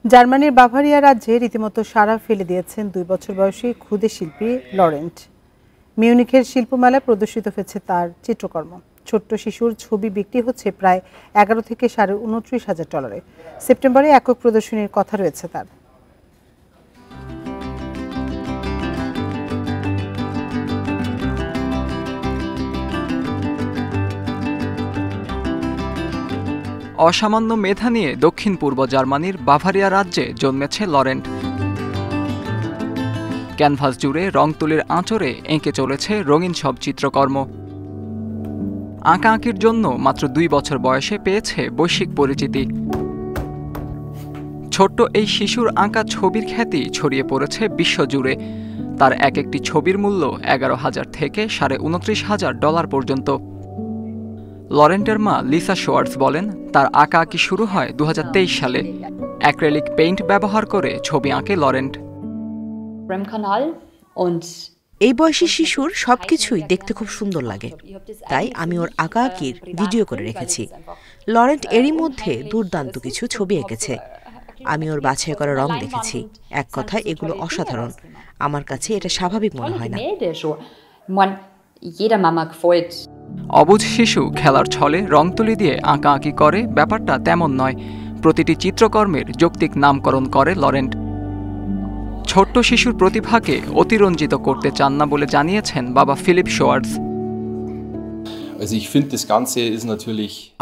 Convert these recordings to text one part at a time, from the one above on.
জার্মানির বাভারিয়া রাজ্যে রীতিমতো সাড়া ফেলে দিয়েছেন 2 বছর বয়সী ক্ষুদে শিল্পী লরেন্ট। মিউনিখের শিল্পমেলায় প্রদর্শিত হয়েছে তার চিত্রকর্ম। ছোট্ট শিশুর ছবি বিক্রি হচ্ছে প্রায় 11 থেকে $29,000। সেপ্টেম্বরে একক প্রদর্শনীর কথা রয়েছে তার। অসামান্য মেধা নিয়ে দক্ষিণ পূর্ব জার্মানির বাভারিয়া রাজ্যে জন্মেছে লরেন্ট। ক্যানভাস জুড়ে রং তুলির আঁচড়ে এঁকে চলেছে রঙিন সব চিত্রকর্ম। আঁকাআঁকির জন্য মাত্র 2 বছর বয়সে পেয়েছে বৈশ্বিক পরিচিতি। ছোট্ট এই শিশুর আঁকা ছবির খ্যাতি ছড়িয়ে পড়েছে বিশ্বজুড়ে। তার এক একটি ছবির মূল্য 11,000 থেকে $29,000 পর্যন্ত। লরেন্টের মা লিসা শোয়ার্টস বলেন, তার আঁকাআঁকি শুরু হয় 2023 সালে। অ্যাক্রেলিক পেইন্ট ব্যবহার করে ছবি আঁকে লরেন্ট। এই বয়সী শিশুর সবকিছুই দেখতে খুব সুন্দর লাগে, তাই আমি ওর আঁকাআঁকির ভিডিও করে রেখেছি। লরেন্ট এরই মধ্যে দুর্দান্ত কিছু ছবি এঁকেছে। আমি ওর বাছাই করা রং দেখেছি। এক কথায় এগুলো অসাধারণ। আমার কাছে এটা স্বাভাবিক মনে হয় না। অবুঝ শিশু খেলার ছলে রং তুলি দিয়ে আঁকাআঁকি করে, ব্যাপারটা তেমন নয়। প্রতিটি চিত্রকর্মের যৌক্তিক নামকরণ করে লরেন্ট। ছোট্ট শিশুর প্রতিভাকে অতিরঞ্জিত করতে চান না বলে জানিয়েছেন বাবা ফিলিপ শোয়ার্টস।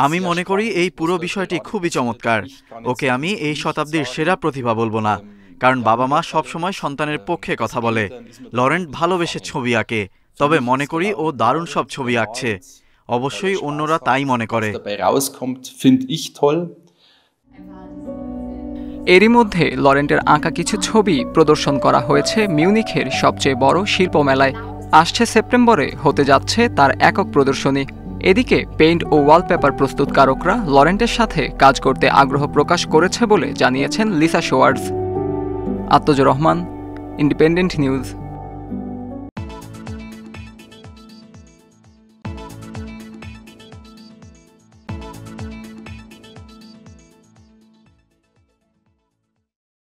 আমি মনে করি এই পুরো বিষয়টি খুবই চমৎকার। ওকে আমি এই শতাব্দীর সেরা প্রতিভা বলবো না, কারণ বাবা মা সবসময় সন্তানের পক্ষে কথা বলে। লরেন্ট ভালোবেসে ছবি আঁকে, তবে মনে করি ও দারুণ সব ছবি আঁকছে। অবশ্যই অন্যরা তাই মনে করে। এরই মধ্যে লরেন্টের আঁকা কিছু ছবি প্রদর্শন করা হয়েছে মিউনিখের সবচেয়ে বড় শিল্পমেলায়। আসছে সেপ্টেম্বরে হতে যাচ্ছে তার একক প্রদর্শনী। এদিকে পেইন্ট ও ওয়ালপেপার প্রস্তুতকারকরা লরেন্টের সাথে কাজ করতে আগ্রহ প্রকাশ করেছে বলে জানিয়েছেন Lisa Schwartz. Atmaj Rahman, Independent news.